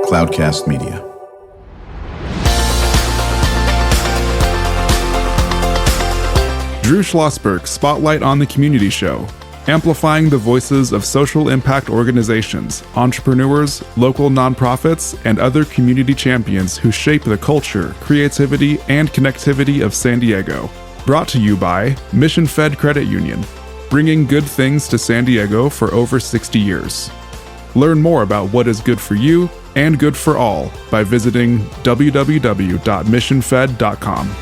Cloudcast Media. Drew Schlosberg Spotlight on the Community Show, amplifying the voices of social impact organizations, entrepreneurs, local nonprofits, and other community champions who shape the culture, creativity, and connectivity of San Diego. Brought to you by Mission Fed Credit Union, bringing good things to San Diego for over 60 years. Learn more about what is good for you and good for all by visiting www.missionfed.com.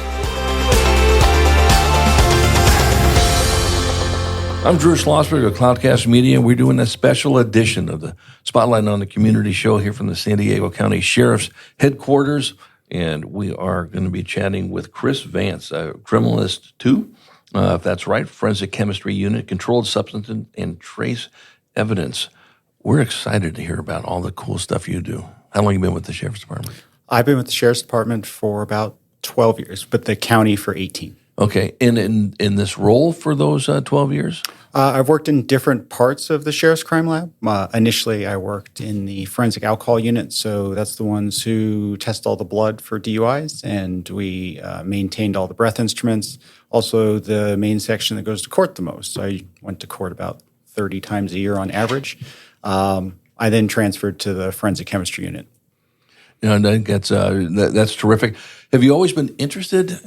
I'm Drew Schlosberg of Cloudcast Media, and we're doing a special edition of the Spotlight on the Community Show here from the San Diego County Sheriff's headquarters, and we are going to be chatting with Chris Vance, Criminalist 2, if that's right, Forensic Chemistry Unit, Controlled Substance and Trace Evidence. We're excited to hear about all the cool stuff you do. How long have you been with the Sheriff's Department? I've been with the Sheriff's Department for about 12 years, but the county for 18. Okay, and in this role for those 12 years? I've worked in different parts of the Sheriff's Crime Lab. Initially, I worked in the Forensic Alcohol Unit, so that's the ones who test all the blood for DUIs, and we maintained all the breath instruments. Also, the main section that goes to court the most. So I went to court about 30 times a year on average. I then transferred to the Forensic Chemistry Unit. And I think that's terrific. Have you always been interested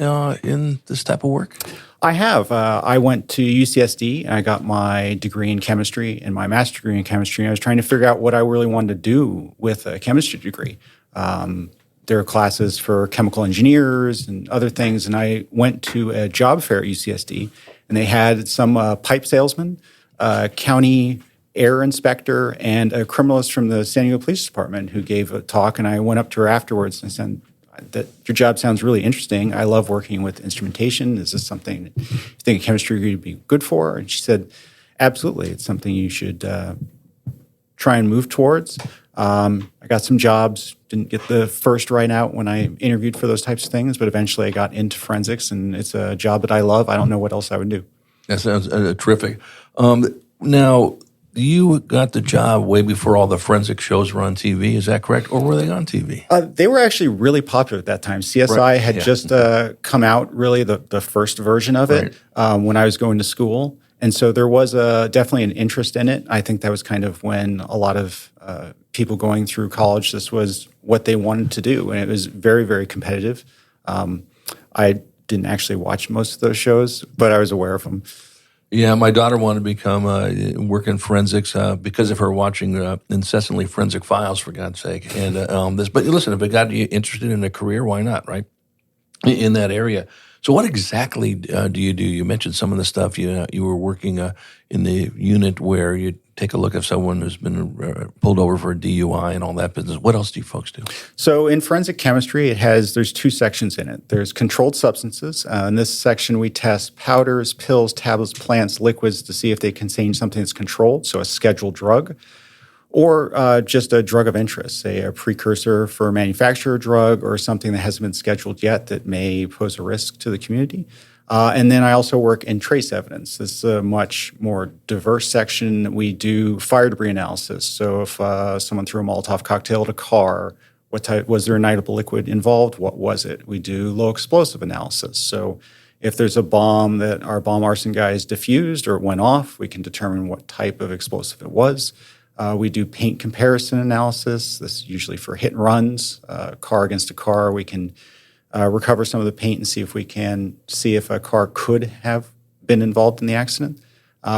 in this type of work? I have. I went to UCSD and I got my degree in chemistry and my master's degree in chemistry. And I was trying to figure out what I really wanted to do with a chemistry degree. There are classes for chemical engineers and other things. And I went to a job fair at UCSD and they had some pipe salesman, county air inspector, and a criminalist from the San Diego Police Department who gave a talk. And I went up to her afterwards and said, that your job sounds really interesting. I love working with instrumentation. Is this something that you think a chemistry degree would be good for? And she said, absolutely. It's something you should try and move towards. I got some jobs, didn't get the first right out when I interviewed for those types of things, but eventually I got into forensics, and it's a job that I love. I don't know what else I would do. That sounds terrific. Now, you got the job way before all the forensic shows were on TV. Is that correct? Or were they on TV? They were actually really popular at that time. CSI had just come out, really, the first version of it when I was going to school. And so there was definitely an interest in it. I think that was kind of when a lot of people going through college, this was what they wanted to do. And it was very, very competitive. I didn't actually watch most of those shows, but I was aware of them. Yeah, my daughter wanted to become work in forensics because of her watching incessantly Forensic Files, for God's sake. And but listen, if it got you interested in a career, why not, right? In that area. So, what exactly do you do? You mentioned some of the stuff you were working in the unit where you take a look at someone who's been pulled over for a DUI and all that business. What else do you folks do? So in forensic chemistry, there's two sections in it. There's controlled substances. In this section, we test powders, pills, tablets, plants, liquids to see if they contain something that's controlled, so a scheduled drug, or just a drug of interest, say a precursor for a manufacturer drug or something that hasn't been scheduled yet that may pose a risk to the community. And then I also work in trace evidence. This is a much more diverse section. We do fire debris analysis. So if someone threw a Molotov cocktail at a car, what type was there inhalable liquid involved? What was it? We do low explosive analysis. So if there's a bomb that our bomb arson guys diffused or went off, we can determine what type of explosive it was. We do paint comparison analysis. This is usually for hit and runs, car against a car. We can recover some of the paint and see if we can see if a car could have been involved in the accident.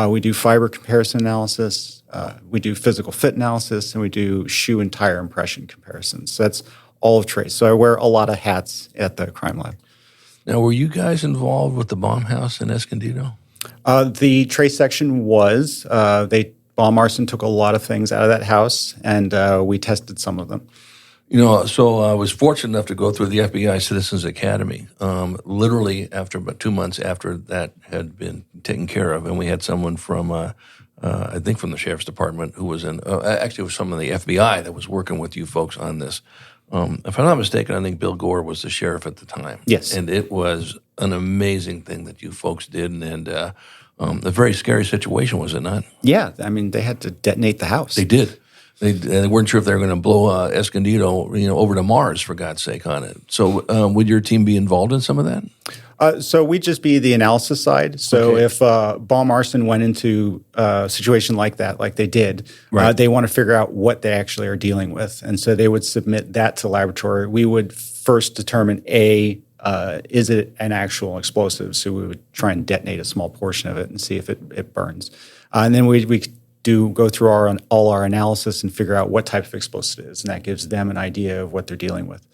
We do fiber comparison analysis. We do physical fit analysis, and we do shoe and tire impression comparisons. So that's all of trace. So I wear a lot of hats at the crime lab. Now, were you guys involved with the bomb house in Escondido? The trace section was. Bomb arson took a lot of things out of that house, and we tested some of them. You know, so I was fortunate enough to go through the FBI Citizens Academy, literally after about 2 months after that had been taken care of. And we had someone from, I think from the Sheriff's Department who was actually it was someone in the FBI that was working with you folks on this. If I'm not mistaken, I think Bill Gore was the sheriff at the time. Yes. And it was an amazing thing that you folks did. And a very scary situation, was it not? Yeah. I mean, they had to detonate the house. They did. They weren't sure if they were going to blow Escondido, over to Mars, for God's sake, on it. So would your team be involved in some of that? So we'd just be the analysis side. So if bomb arson went into a situation like that, like they did, they want to figure out what they actually are dealing with. And so they would submit that to laboratory. We would first determine, is it an actual explosive? So we would try and detonate a small portion of it and see if it burns. And then we go through all our analysis and figure out what type of explosive it is. And that gives them an idea of what they're dealing with.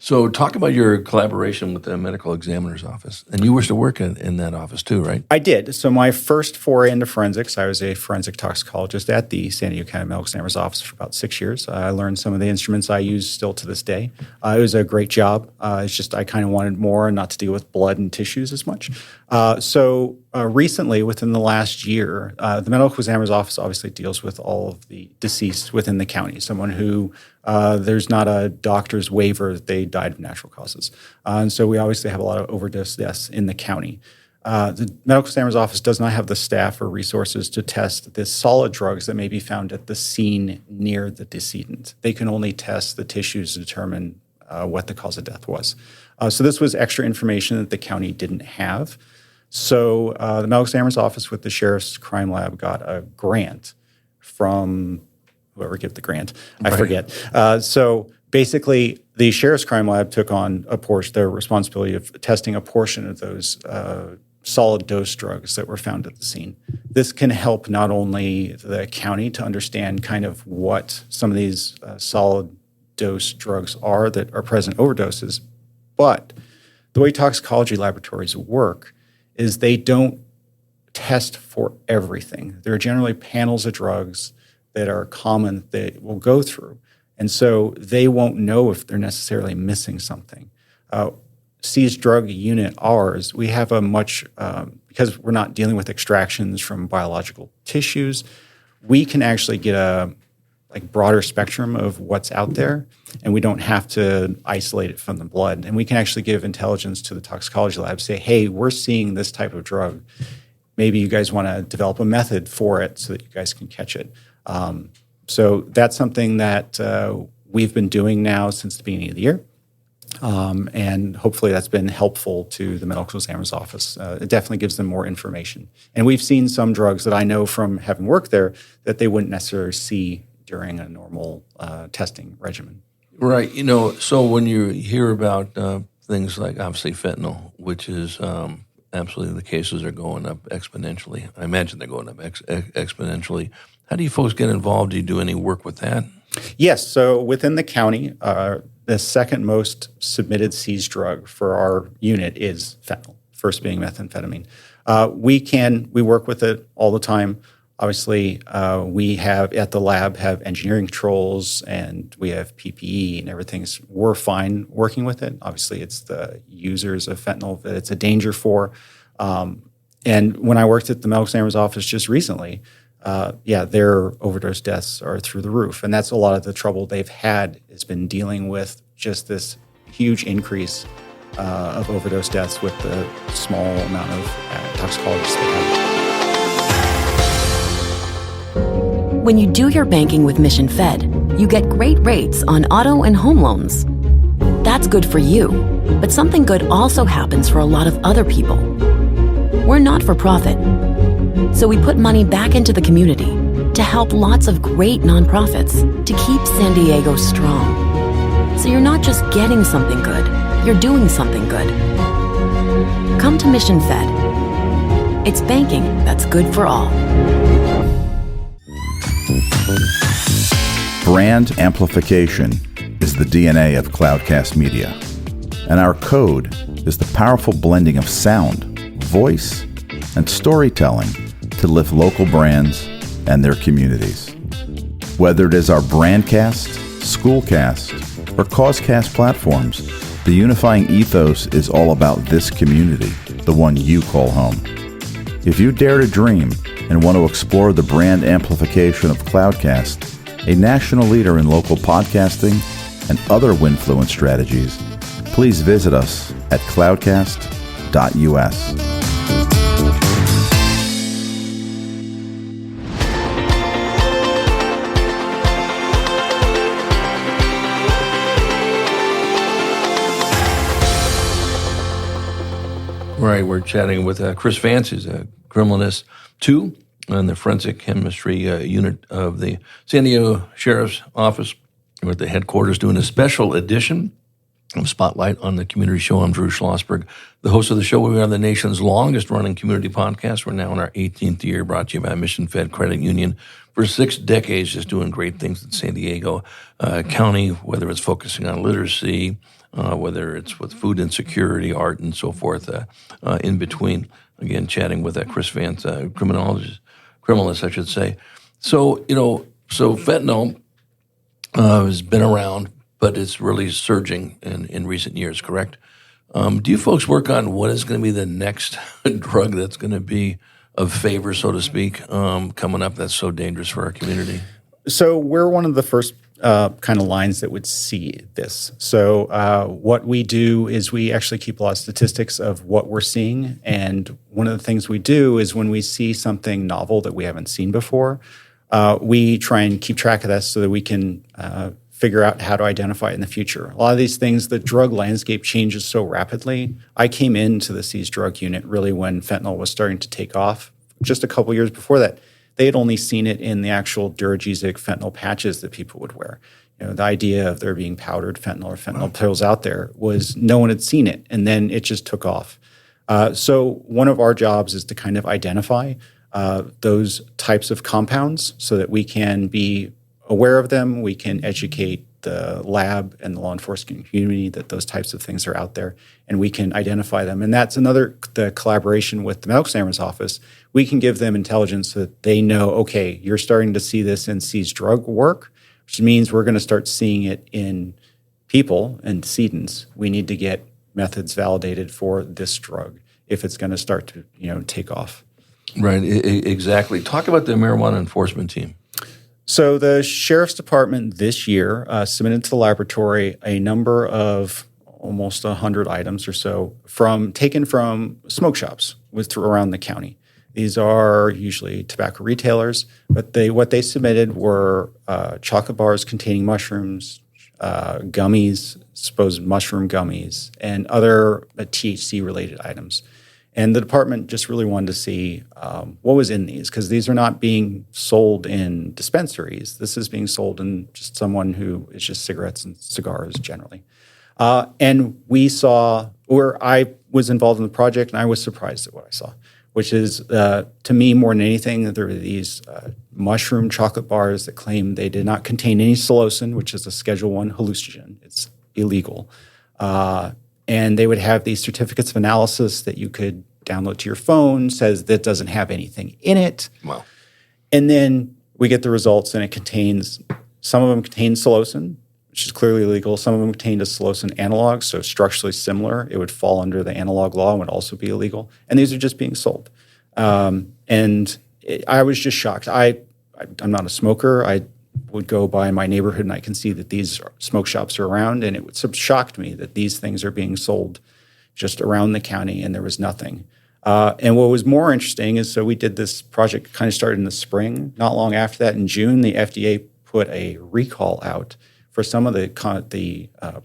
So talk about your collaboration with the medical examiner's office. And you used to work in that office too, right? I did. So my first foray into forensics, I was a forensic toxicologist at the San Diego County Medical Examiner's office for about 6 years. I learned some of the instruments I use still to this day. It was a great job. It's just I kind of wanted more and not to deal with blood and tissues as much. So recently, within the last year, the medical examiner's office obviously deals with all of the deceased within the county, someone who there's not a doctor's waiver that they died of natural causes. And so we obviously have a lot of overdose deaths in the county. The medical examiner's office does not have the staff or resources to test the solid drugs that may be found at the scene near the decedent. They can only test the tissues to determine what the cause of death was. So this was extra information that the county didn't have. So the medical examiner's office with the sheriff's crime lab got a grant from whoever gave the grant. I forget. So basically, the sheriff's crime lab took on the responsibility of testing a portion of those solid dose drugs that were found at the scene. This can help not only the county to understand kind of what some of these solid dose drugs are that are present overdoses, but the way toxicology laboratories work is they don't test for everything. There are generally panels of drugs that are common that we'll go through. And so they won't know if they're necessarily missing something. Seized drug unit, ours, we have a much, because we're not dealing with extractions from biological tissues, we can actually get a broader spectrum of what's out there, and we don't have to isolate it from the blood. And we can actually give intelligence to the toxicology lab, say, hey, we're seeing this type of drug. Maybe you guys want to develop a method for it so that you guys can catch it. So that's something that we've been doing now since the beginning of the year. And hopefully that's been helpful to the medical examiner's office. It definitely gives them more information. And we've seen some drugs that I know from having worked there that they wouldn't necessarily see during a normal testing regimen. Right. So when you hear about things like, obviously, fentanyl, which is absolutely the cases are going up exponentially. I imagine they're going up exponentially. How do you folks get involved? Do you do any work with that? Yes. So within the county, the second most submitted seized drug for our unit is fentanyl, first being methamphetamine. We work with it all the time. Obviously, we have at the lab have engineering controls and we have PPE and everything's. We're fine working with it. Obviously, it's the users of fentanyl that it's a danger for. And when I worked at the medical examiner's office just recently, their overdose deaths are through the roof. And that's a lot of the trouble they've had has been dealing with just this huge increase of overdose deaths with the small amount of toxicologists they have. When you do your banking with Mission Fed, you get great rates on auto and home loans. That's good for you, but something good also happens for a lot of other people. We're not for profit, so we put money back into the community to help lots of great nonprofits to keep San Diego strong. So you're not just getting something good, you're doing something good. Come to Mission Fed. It's banking that's good for all. Brand amplification is the DNA of Cloudcast Media, and our code is the powerful blending of sound, voice, and storytelling to lift local brands and their communities. Whether it is our Brandcast, Schoolcast, or Causecast platforms, the unifying ethos is all about this community, the one you call home. If you dare to dream and want to explore the brand amplification of Cloudcast, a national leader in local podcasting and other Winfluence strategies, please visit us at cloudcast.us. Right, we're chatting with Chris Vance, who's a Criminalist 2 in the Forensic Chemistry Unit of the San Diego Sheriff's Office. We're at the headquarters doing a special edition of Spotlight on the Community Show. I'm Drew Schlosberg, the host of the show. We are the nation's longest-running community podcast. We're now in our 18th year, brought to you by Mission Fed Credit Union. For 6 decades, just doing great things in San Diego County, whether it's focusing on literacy, whether it's with food insecurity, art, and so forth, in between. Again, chatting with Chris Vance, criminalist, I should say. So, fentanyl has been around, but it's really surging in recent years, correct? Do you folks work on what is going to be the next drug that's going to be of favor, so to speak, coming up that's so dangerous for our community? So we're one of the first kind of lines that would see this. So what we do is we actually keep a lot of statistics of what we're seeing. And one of the things we do is when we see something novel that we haven't seen before, we try and keep track of that so that we can figure out how to identify it in the future. A lot of these things, the drug landscape changes so rapidly. I came into the seized drug unit really when fentanyl was starting to take off. Just a couple years before that, they had only seen it in the actual Duragesic fentanyl patches that people would wear. The idea of there being powdered fentanyl or fentanyl pills out there was no one had seen it, and then it just took off. So one of our jobs is to kind of identify those types of compounds so that we can be aware of them. We can educate the lab and the law enforcement community that those types of things are out there, and we can identify them. And that's the collaboration with the medical examiner's office. We can give them intelligence so that they know, okay, you're starting to see this in seized drug work, which means we're going to start seeing it in people and decedents. We need to get methods validated for this drug if it's going to start to take off. Right, exactly. Talk about the marijuana enforcement team. So the Sheriff's Department this year submitted to the laboratory a number of almost 100 items or so taken from smoke shops around the county. These are usually tobacco retailers, but what they submitted were chocolate bars containing mushrooms, gummies, supposed mushroom gummies, and other THC-related items. And the department just really wanted to see what was in these, because these are not being sold in dispensaries. This is being sold in just someone who is just cigarettes and cigars generally. And we saw, or I was involved in the project, and I was surprised at what I saw, which is, to me, more than anything, that there were these mushroom chocolate bars that claim they did not contain any psilocin, which is a Schedule I hallucinogen. It's illegal. And they would have these certificates of analysis that you could download to your phone, says that doesn't have anything in it. Wow. And then we get the results, and some of them contain psilocin, which is clearly illegal. Some of them contained a psilocin analog, so structurally similar. It would fall under the analog law and would also be illegal. And these are just being sold. I was just shocked. I'm not a smoker. I would go by my neighborhood and I can see that these smoke shops are around, and it shocked me that these things are being sold just around the county and there was nothing. And what was more interesting is, so we did this project, kind of started in the spring. Not long after that, in June, the FDA put a recall out for some of the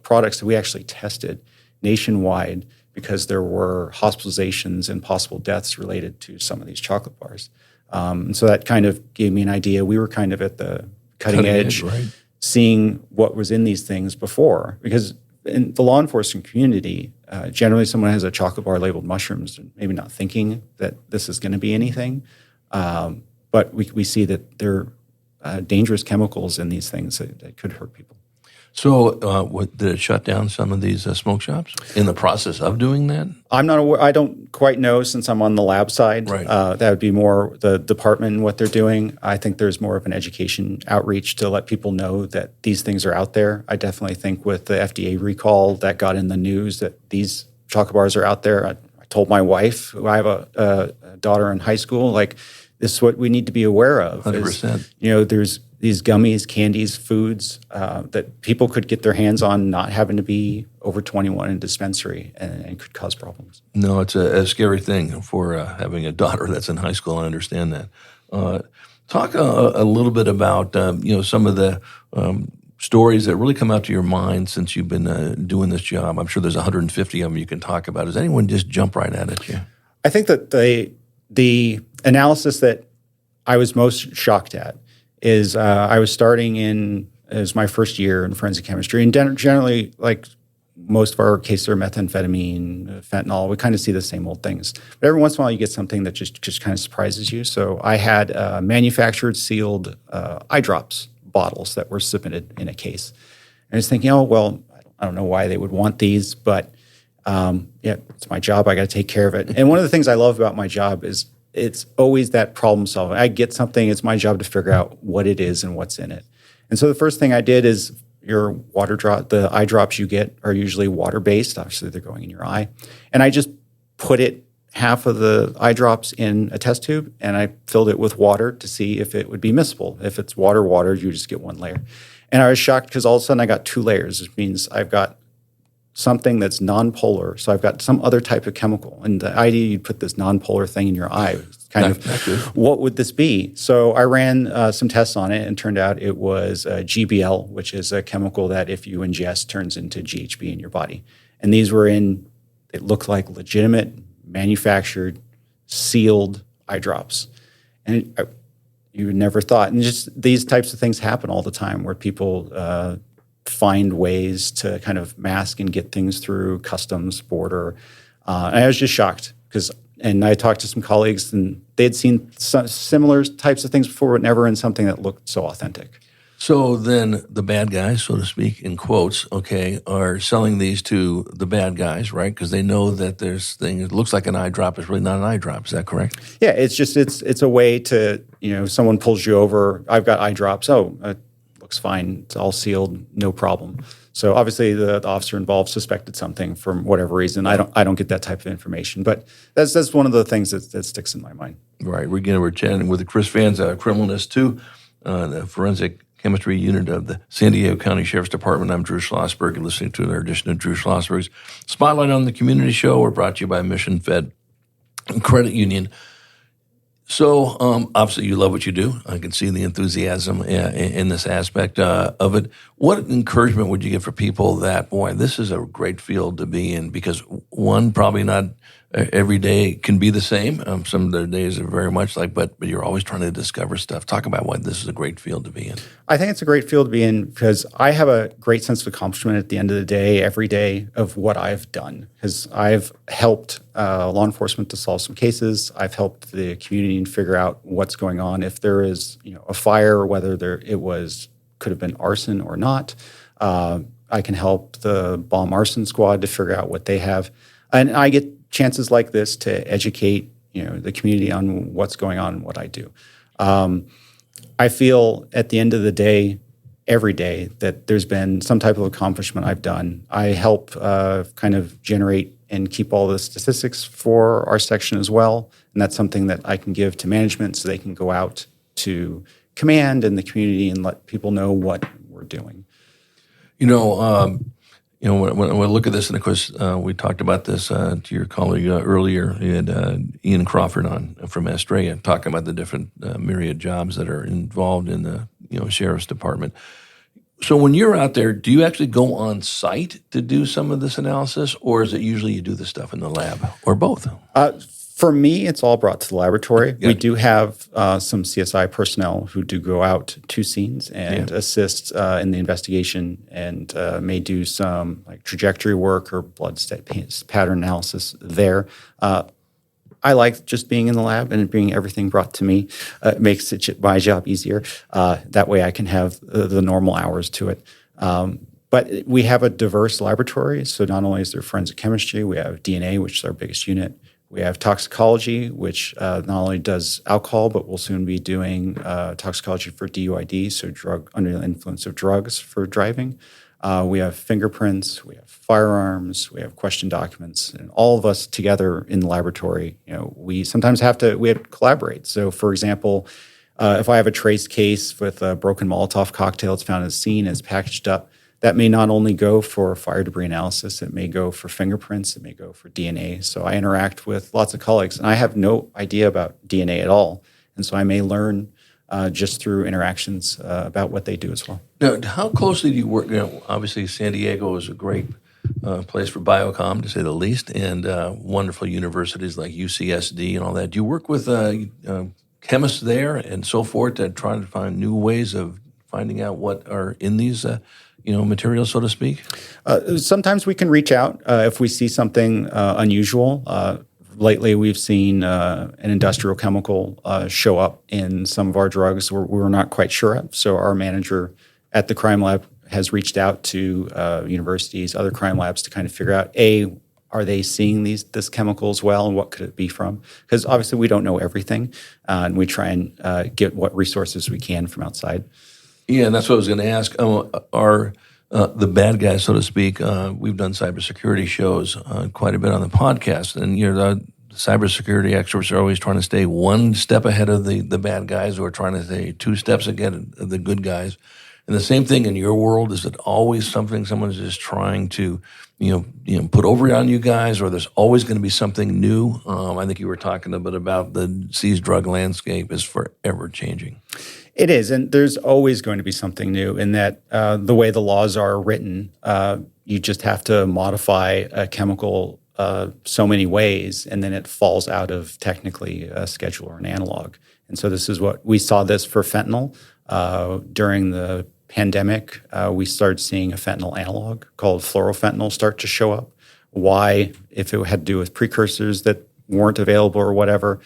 products that we actually tested nationwide because there were hospitalizations and possible deaths related to some of these chocolate bars. And so that kind of gave me an idea. We were kind of at the cutting edge, right? Seeing what was in these things before. Because in the law enforcement community, generally someone has a chocolate bar labeled mushrooms, maybe not thinking that this is going to be anything. But we see that there are dangerous chemicals in these things that could hurt people. So did it shut down some of these smoke shops in the process of doing that? I'm not aware. I don't quite know since I'm on the lab side. Right. That would be more the department and what they're doing. I think there's more of an education outreach to let people know that these things are out there. I definitely think with the FDA recall that got in the news that these chocolate bars are out there. I told my wife, who I have a daughter in high school, like, this is what we need to be aware of. 100%. There's these gummies, candies, foods that people could get their hands on not having to be over 21 in a dispensary and could cause problems. No, it's a scary thing for having a daughter that's in high school. I understand that. Talk a little bit about some of the stories that really come out to your mind since you've been doing this job? I'm sure there's 150 of them you can talk about. Does anyone just jump right at you? I think that the analysis that I was most shocked at is I was starting in, it was my first year in forensic chemistry, and generally, like most of our cases are methamphetamine, fentanyl. We kind of see the same old things. But every once in a while, you get something that just kind of surprises you. So I had manufactured, sealed eye drops bottles that were submitted in a case. And I was thinking, oh, well, I don't know why they would want these, but yeah, it's my job. I got to take care of it. And one of the things I love about my job is it's always that problem solving. I get something, it's my job to figure out what it is and what's in it. And so the first thing I did is the eye drops you get are usually water-based. Obviously, they're going in your eye. And I just put half of the eye drops in a test tube, and I filled it with water to see if it would be miscible. If it's water, you just get one layer. And I was shocked because all of a sudden I got 2 layers, which means I've got something that's nonpolar. So I've got some other type of chemical. And the idea you'd put this nonpolar thing in your eye, what would this be? So I ran some tests on it, and turned out it was GBL, which is a chemical that if you ingest turns into GHB in your body. And these were it looked like legitimate, manufactured, sealed eye drops. And you would never thought. And just these types of things happen all the time where people find ways to kind of mask and get things through customs, border. And I was just shocked and I talked to some colleagues, and they had seen similar types of things before, but never in something that looked so authentic. So then the bad guys, so to speak, in quotes, okay, are selling these to the bad guys, right? Because they know that there's things, it looks like an eye drop, it's really not an eye drop. Is that correct? Yeah, it's a way to, someone pulls you over, I've got eye drops, it looks fine, it's all sealed, no problem. So obviously the officer involved suspected something for whatever reason. I don't get that type of information, but that's one of the things that sticks in my mind. Right. We're chatting with Chris Vance, Criminalist 2, the forensic chemistry unit of the San Diego County Sheriff's Department. I'm Drew Schlosberg. You're listening to another edition of Drew Schlosberg's Spotlight on the Community Show. We're brought to you by Mission Fed Credit Union. So obviously you love what you do. I can see the enthusiasm in this aspect of it. What encouragement would you give for people that, boy, this is a great field to be in? Because one, probably not every day can be the same. Some of their days are very much like, but you're always trying to discover stuff. Talk about why this is a great field to be in. I think it's a great field to be in because I have a great sense of accomplishment at the end of the day, every day, of what I've done. Because I've helped law enforcement to solve some cases. I've helped the community figure out what's going on. If there is a fire, or whether could have been arson or not. I can help the bomb arson squad to figure out what they have. And I get chances like this to educate, the community on what's going on and what I do. I feel at the end of the day, every day, that there's been some type of accomplishment I've done. I help kind of generate and keep all the statistics for our section as well. And that's something that I can give to management so they can go out to command and the community and let people know what we're doing. When I look at this, and of course, we talked about this to your colleague earlier. You had Ian Crawford on from Australia talking about the different myriad jobs that are involved in the sheriff's department. So when you're out there, do you actually go on site to do some of this analysis, or is it usually you do the stuff in the lab, or both? For me, it's all brought to the laboratory. Good. We do have some CSI personnel who do go out to scenes and assist in the investigation, and may do some trajectory work or blood pattern analysis there. I like just being in the lab and being everything brought to me. It makes my job easier. That way I can have the normal hours to it. But we have a diverse laboratory. So not only is there forensic chemistry, we have DNA, which is our biggest unit. We have toxicology, which not only does alcohol, but we'll soon be doing toxicology for DUID, so drug under the influence of drugs for driving. We have fingerprints, we have firearms, we have question documents, and all of us together in the laboratory, we sometimes have to collaborate. So, for example, if I have a trace case with a broken Molotov cocktail that's found at the scene, is packaged up, that may not only go for fire debris analysis, it may go for fingerprints, it may go for DNA. So I interact with lots of colleagues, and I have no idea about DNA at all. And so I may learn just through interactions about what they do as well. Now, how closely do you work? Obviously, San Diego is a great place for biocom, to say the least, and wonderful universities like UCSD and all that. Do you work with chemists there and so forth to try to find new ways of finding out what are in these materials, so to speak? Sometimes we can reach out if we see something unusual. Lately, we've seen an industrial chemical show up in some of our drugs we were not quite sure of. So our manager at the crime lab has reached out to universities, other crime labs to kind of figure out, are they seeing this chemical as well, and what could it be from? Because obviously we don't know everything, and we try and get what resources we can from outside. Yeah, and that's what I was going to ask. Are the bad guys, so to speak, we've done cybersecurity shows quite a bit on the podcast, and the cybersecurity experts are always trying to stay one step ahead of the bad guys, or trying to stay two steps ahead of the good guys. And the same thing in your world, is it always something someone's just trying to, put over on you guys, or there's always going to be something new? I think you were talking a bit about the seized drug landscape is forever changing. It is, and there's always going to be something new in that the way the laws are written, you just have to modify a chemical so many ways, and then it falls out of technically a schedule or an analog. And so this is what we saw this for fentanyl during the pandemic. We started seeing a fentanyl analog called fluorofentanyl start to show up. Why? If it had to do with precursors that weren't available or whatever,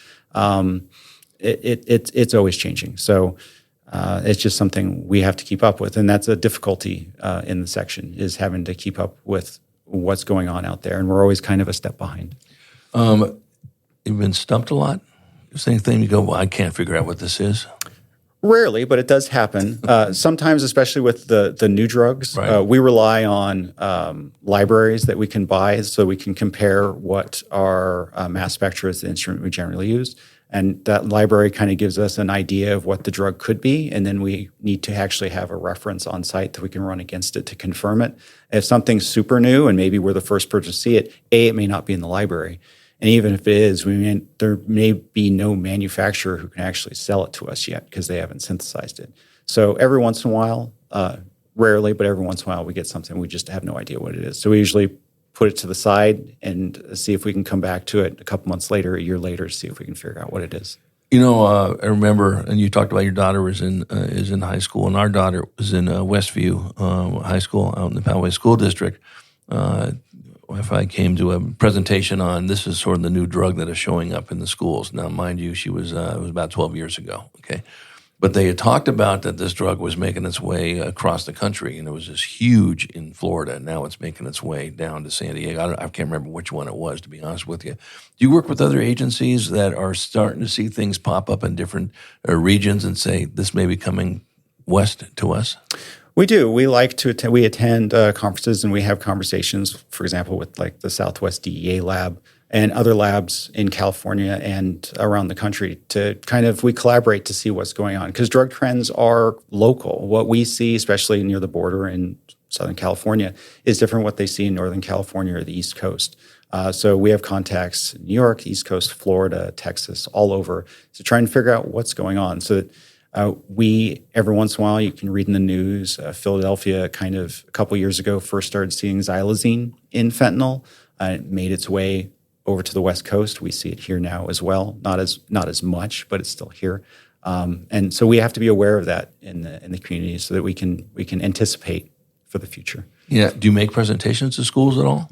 it's always changing. So it's just something we have to keep up with, and that's a difficulty in the section, is having to keep up with what's going on out there, and we're always kind of a step behind. You've been stumped a lot? Same thing, you go, well, I can't figure out what this is? Rarely, but it does happen. Sometimes, especially with the new drugs, right. We rely on libraries that we can buy so we can compare what our mass spectra is, the instrument we generally use. And that library kind of gives us an idea of what the drug could be, and then we need to actually have a reference on site that we can run against it to confirm it. If something's super new and maybe we're the first person to see it, it may not be in the library. And even if it is, there may be no manufacturer who can actually sell it to us yet because they haven't synthesized it. So every once in a while, rarely, but every once in a while we get something, we just have no idea what it is. So we usually put it to the side and see if we can come back to it a couple months later, a year later, to see if we can figure out what it is. I remember, and you talked about your daughter is in high school, and our daughter was in Westview High School out in the Poway School District. If I came to a presentation on this is sort of the new drug that is showing up in the schools. Now, mind you, she was it was about 12 years ago, okay? But they had talked about that this drug was making its way across the country, and it was just huge in Florida. Now it's making its way down to San Diego. I can't remember which one it was, to be honest with you. Do you work with other agencies that are starting to see things pop up in different regions and say, this may be coming west to us? We do. We like to attend. We attend conferences, and we have conversations, for example, with like the Southwest DEA lab and other labs in California and around the country to we collaborate to see what's going on, because drug trends are local. What we see, especially near the border in Southern California, is different what they see in Northern California or the East Coast. So we have contacts in New York, East Coast, Florida, Texas, all over, to try and figure out what's going on. So that we, every once in a while, you can read in the news, Philadelphia a couple years ago first started seeing xylazine in fentanyl. It made its way over to the West Coast. We see it here now as well, not as much, but it's still here. And so we have to be aware of that in the community so that we can anticipate for the future. Yeah. Do you make presentations to schools at all?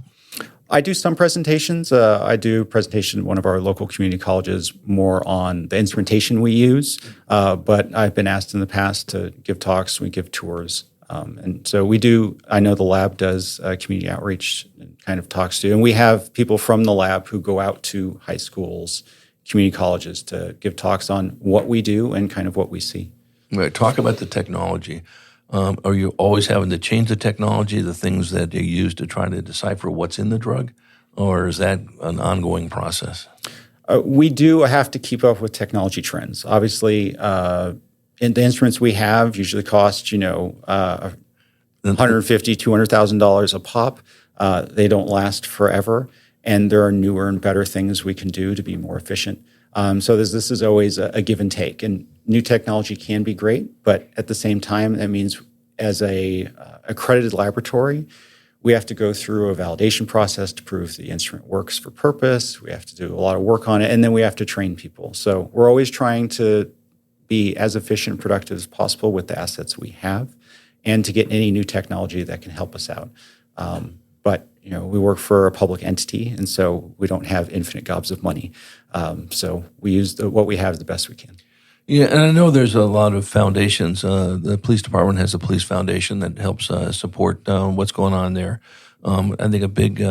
I do some presentations. I do a presentation at one of our local community colleges more on the instrumentation we use, but I've been asked in the past to give talks. We give tours. And so we do, I know the lab does community outreach and kind of talks to, and we have people from the lab who go out to high schools, community colleges to give talks on what we do and kind of what we see. Right. Talk about the technology. Are you always having to change the technology, the things that you use to try to decipher what's in the drug, or is that an ongoing process? We do have to keep up with technology trends. Obviously, and the instruments we have usually cost, $150,000, $200,000 a pop. They don't last forever, and there are newer and better things we can do to be more efficient. So this is always a give and take. And new technology can be great, but at the same time, that means as a accredited laboratory, we have to go through a validation process to prove the instrument works for purpose. We have to do a lot of work on it, and then we have to train people. So we're always trying to be as efficient and productive as possible with the assets we have, and to get any new technology that can help us out. But we work for a public entity, and so we don't have infinite gobs of money. So we use what we have the best we can. Yeah, and I know there's a lot of foundations. The police department has a police foundation that helps support what's going on there. I think a big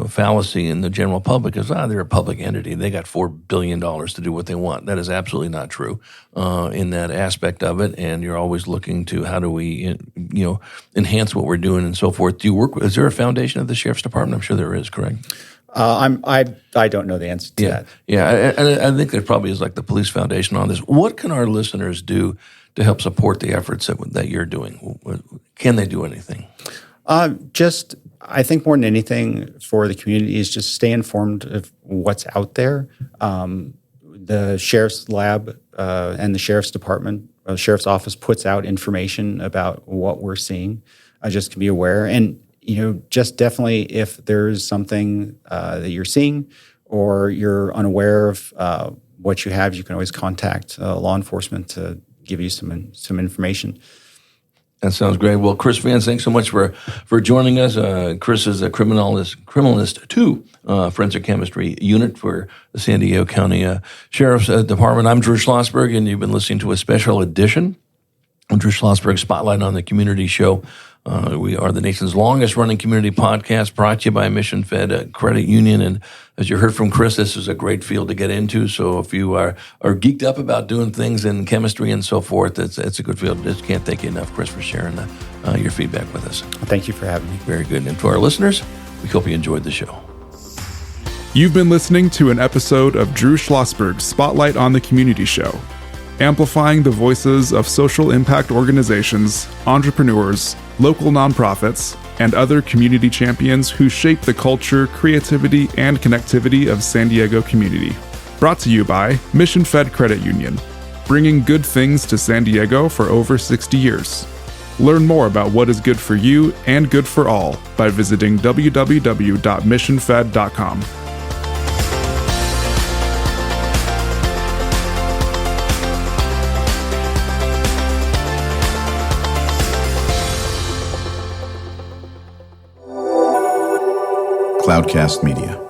fallacy in the general public is, they're a public entity. They got $4 billion to do what they want. That is absolutely not true in that aspect of it. And you're always looking to how do we, enhance what we're doing and so forth. Do you work? Is there a foundation at the sheriff's department? I'm sure there is. Correct. I don't know the answer to that. Yeah, I think there probably is like the police foundation on this. What can our listeners do to help support the efforts that you're doing? Can they do anything? I think more than anything for the community is just stay informed of what's out there. The sheriff's lab and the sheriff's department, the sheriff's office puts out information about what we're seeing. Just to be aware. And just definitely if there's something that you're seeing or you're unaware of what you have, you can always contact law enforcement to give you some information. That sounds great. Well, Chris Vance, thanks so much for joining us. Chris is a Criminalist 2 forensic chemistry unit for the San Diego County Sheriff's Department. I'm Drew Schlosberg, and you've been listening to a special edition of Drew Schlosberg Spotlight on the Community Show. We are the nation's longest-running community podcast, brought to you by Mission Fed Credit Union. And as you heard from Chris, this is a great field to get into. So if you are geeked up about doing things in chemistry and so forth, it's a good field. Just can't thank you enough, Chris, for sharing your feedback with us. Thank you for having me. Very good. And to our listeners, we hope you enjoyed the show. You've been listening to an episode of Drew Schlosberg's Spotlight on the Community Show, amplifying the voices of social impact organizations, entrepreneurs, local nonprofits, and other community champions who shape the culture, creativity, and connectivity of San Diego community. Brought to you by Mission Fed Credit Union, bringing good things to San Diego for over 60 years. Learn more about what is good for you and good for all by visiting www.missionfed.com. Cloudcast Media.